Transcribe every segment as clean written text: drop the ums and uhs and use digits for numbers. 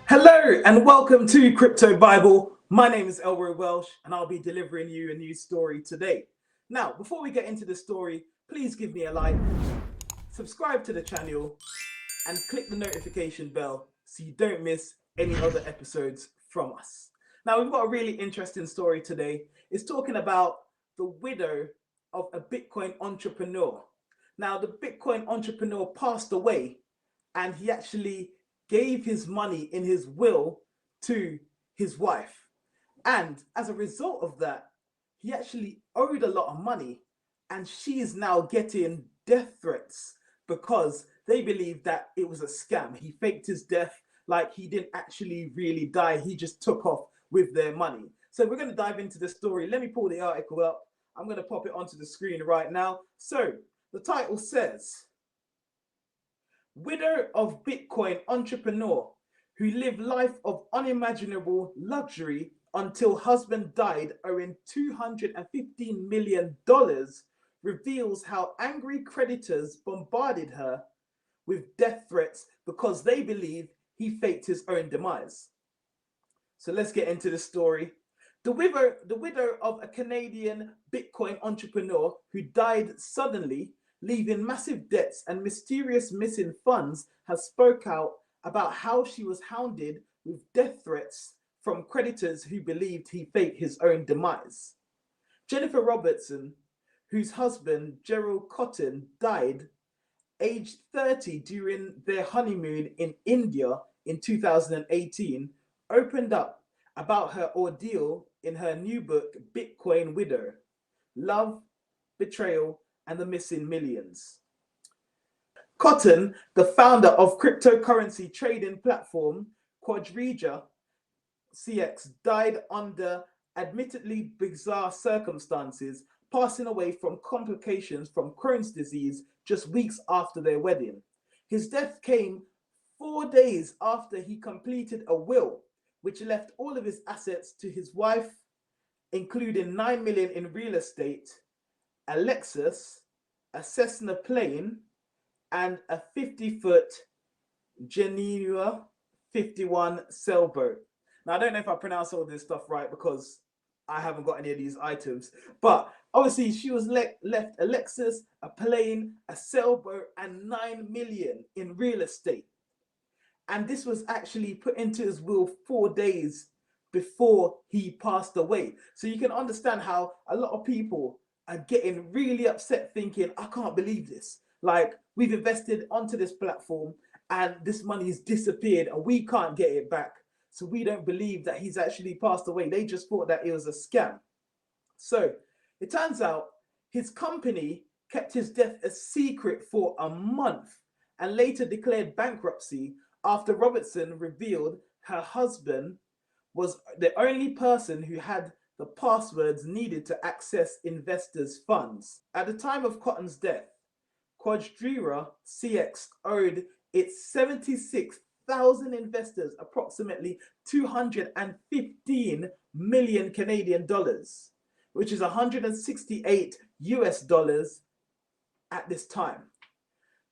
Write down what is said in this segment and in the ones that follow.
Hello and welcome to Crypto Bible. My name is Elroy Welsh and I'll be delivering you a new story today. Now, before we get into the story, please give me a like, subscribe to the channel, and click the notification bell so you don't miss any other episodes from us. Now, we've got a really interesting story today. It's talking about the widow of a Bitcoin entrepreneur. Now, the Bitcoin entrepreneur passed away and he actually gave his money in his will to his wife. And as a result of that, he actually owed a lot of money and she is now getting death threats because they believe that it was a scam. He faked his death, like he didn't actually really die. He just took off with their money. So we're going to dive into the story. Let me pull the article up. I'm going to pop it onto the screen right now. So the title says, widow of Bitcoin entrepreneur who lived life of unimaginable luxury until husband died owing $215 million reveals how angry creditors bombarded her with death threats because they believe he faked his own demise. So let's get into the story. The widow of a Canadian Bitcoin entrepreneur who died suddenly, leaving massive debts and mysterious missing funds, has spoke out about how she was hounded with death threats from creditors who believed he faked his own demise. Jennifer Robertson, whose husband Gerald Cotten died aged 30 during their honeymoon in India in 2018, opened up about her ordeal in her new book, Bitcoin Widow: Love, Betrayal, and the Missing Millions. Cotten, the founder of cryptocurrency trading platform Quadriga CX, died under admittedly bizarre circumstances, passing away from complications from Crohn's disease just weeks after their wedding. His death came 4 days after he completed a will, which left all of his assets to his wife, including $9 million in real estate, a Lexus, a Cessna plane, and a 50-foot Geneva 51 sailboat. Now, I don't know if I pronounce all this stuff right because I haven't got any of these items, but obviously she was left a Lexus, a plane, a sailboat, and $9 million in real estate. And this was actually put into his will 4 days before he passed away. So you can understand how a lot of people are getting really upset thinking, I can't believe this. Like, we've invested onto this platform and this money has disappeared and we can't get it back. So we don't believe that he's actually passed away. They just thought that it was a scam. So it turns out his company kept his death a secret for a month and later declared bankruptcy after Robertson revealed her husband was the only person who had the passwords needed to access investors' funds. At the time of Cotton's death, Quadriga CX owed its 76,000 investors approximately 215 million Canadian dollars, which is 168 US dollars at this time.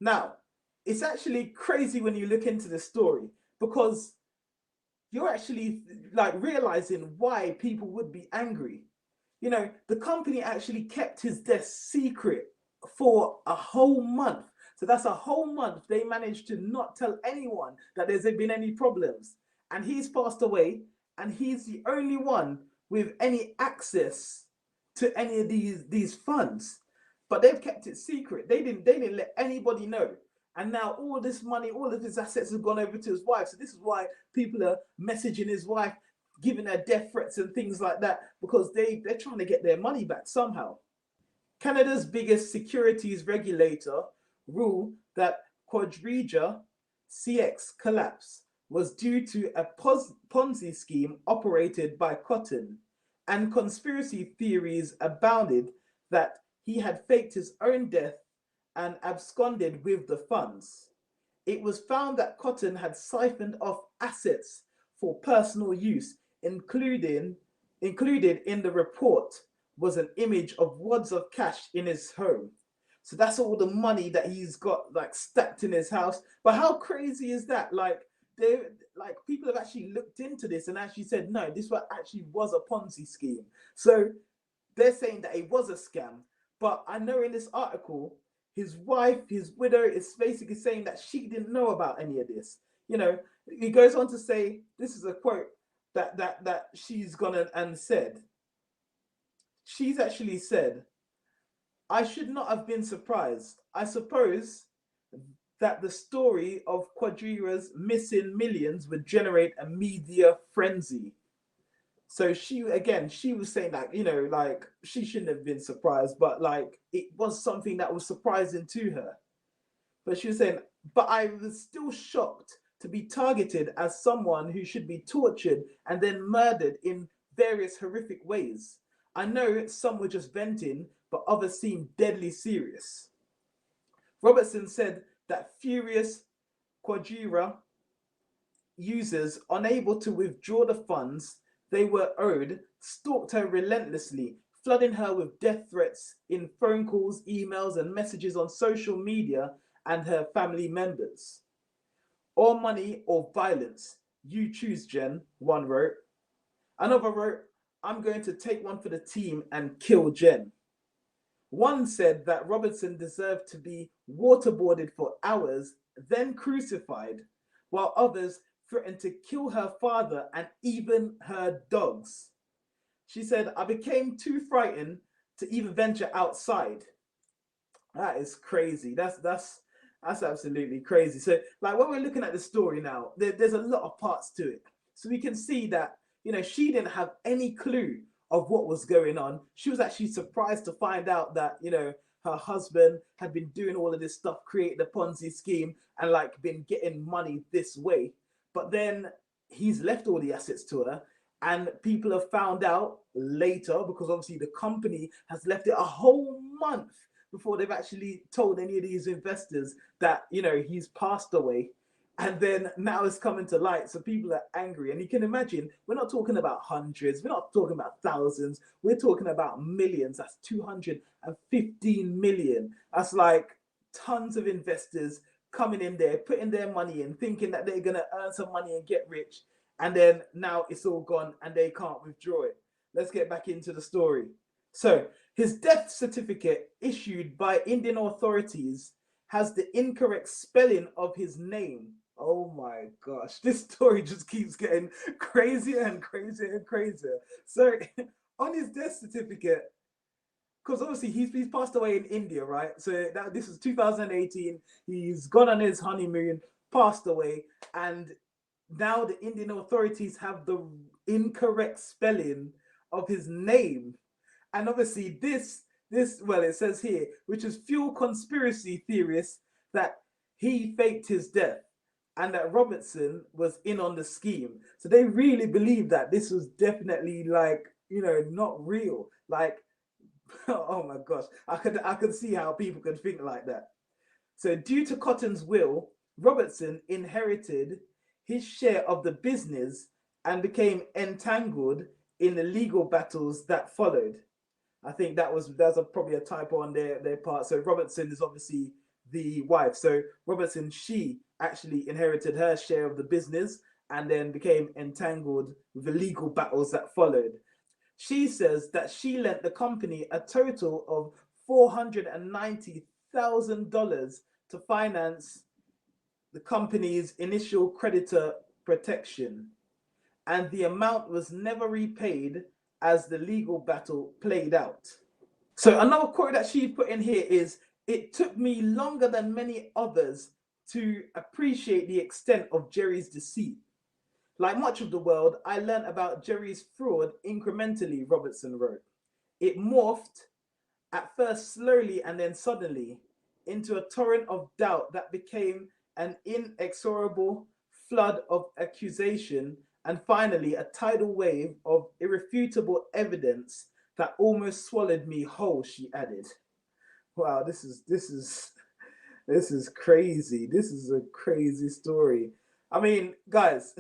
Now, it's actually crazy when you look into the story because you're actually like realizing why people would be angry. You know, the company actually kept his death secret for a whole month. So that's a whole month they managed to not tell anyone that there's been any problems. And he's passed away and he's the only one with any access to any of these funds. But they've kept it secret. They didn't let anybody know. And now all this money, all of his assets have gone over to his wife. So this is why people are messaging his wife, giving her death threats and things like that, because they're trying to get their money back somehow. Canada's biggest securities regulator ruled that Quadriga CX collapse was due to a Ponzi scheme operated by Cotten, and conspiracy theories abounded that he had faked his own death and absconded with the funds. It was found that Cotten had siphoned off assets for personal use, included in the report was an image of wads of cash in his home. So that's all the money that he's got like stacked in his house. But how crazy is that? Like, they like people have actually looked into this and actually said no, this actually was a Ponzi scheme. So they're saying that it was a scam. But I know in this article, his wife, his widow, is basically saying that she didn't know about any of this. You know, he goes on to say, this is a quote that she's gone and said. She's actually said, I should not have been surprised. I suppose that the story of Quadriga's missing millions would generate a media frenzy. So she was saying that, like she shouldn't have been surprised, but like it was something that was surprising to her. But she was saying, but I was still shocked to be targeted as someone who should be tortured and then murdered in various horrific ways. I know some were just venting, but others seemed deadly serious. Robertson said that furious Quadriga users, unable to withdraw the funds they were owed, stalked her relentlessly, flooding her with death threats in phone calls, emails, and messages on social media and her family members. Or money or violence. You choose, Jen, one wrote. Another wrote, I'm going to take one for the team and kill Jen. One said that Robertson deserved to be waterboarded for hours, then crucified, while others threatened to kill her father and even her dogs. She said, I became too frightened to even venture outside. That is crazy. That's absolutely crazy. So, like when we're looking at the story now, there's a lot of parts to it. So we can see that she didn't have any clue of what was going on. She was actually surprised to find out that her husband had been doing all of this stuff, creating a Ponzi scheme, and like been getting money this way. But then he's left all the assets to her, and people have found out later because obviously the company has left it a whole month before they've actually told any of these investors that he's passed away. And then now it's coming to light, so people are angry. And you can imagine, we're not talking about hundreds, we're not talking about thousands, we're talking about millions. That's 215 million. That's like tons of investors coming in there, putting their money in, thinking that they're going to earn some money and get rich. And then now it's all gone and they can't withdraw it. Let's get back into the story. So his death certificate issued by Indian authorities has the incorrect spelling of his name. Oh my gosh, this story just keeps getting crazier and crazier and crazier. So on his death certificate, because obviously he's passed away in India, right? So this is 2018. He's gone on his honeymoon, passed away, and now the Indian authorities have the incorrect spelling of his name. And obviously this well, it says here, which is fuel conspiracy theorists that he faked his death and that Robertson was in on the scheme. So they really believe that this was definitely like, not real. Like, oh my gosh, I could see how people could think like that. So due to Cotten's will, Robertson inherited his share of the business and became entangled in the legal battles that followed. I think that's probably a typo on their part. So Robertson is obviously the wife. So Robertson, she actually inherited her share of the business and then became entangled with the legal battles that followed. She says that she lent the company a total of $490,000 to finance the company's initial creditor protection, and the amount was never repaid as the legal battle played out. So another quote that she put in here is, it took me longer than many others to appreciate the extent of Jerry's deceit. Like much of the world, I learned about Jerry's fraud incrementally, Robertson wrote. It morphed, at first slowly and then suddenly, into a torrent of doubt that became an inexorable flood of accusation and finally a tidal wave of irrefutable evidence that almost swallowed me whole, she added. Wow, this is crazy. This is a crazy story. I mean, guys,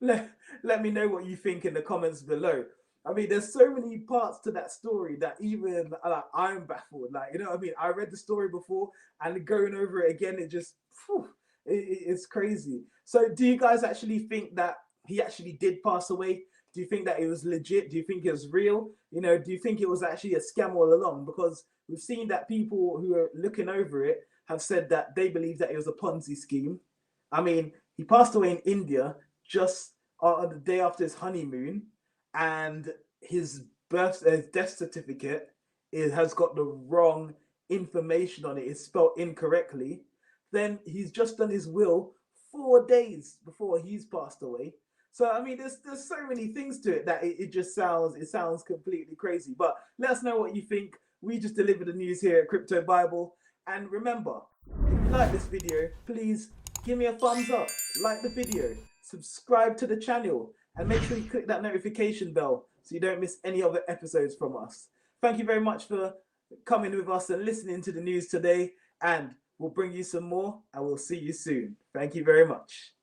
let me know what you think in the comments below. I mean, there's so many parts to that story that even like I'm baffled. Like, what I mean? I read the story before and going over it again, it just, It's crazy. So do you guys actually think that he actually did pass away? Do you think that it was legit? Do you think it was real? Do you think it was actually a scam all along? Because we've seen that people who are looking over it have said that they believe that it was a Ponzi scheme. I mean, he passed away in India just on the day after his honeymoon, and his death certificate has got the wrong information on it. It's spelled incorrectly. Then he's just done his will 4 days before he's passed away. So I mean, there's so many things to it that it just sounds completely crazy. But let us know what you think. We just delivered the news here at Crypto Bible. And remember, if you like this video, please give me a thumbs up, like the video, subscribe to the channel, and make sure you click that notification bell so you don't miss any other episodes from us. Thank you very much for coming with us and listening to the news today, and we'll bring you some more, and we'll see you soon. Thank you very much.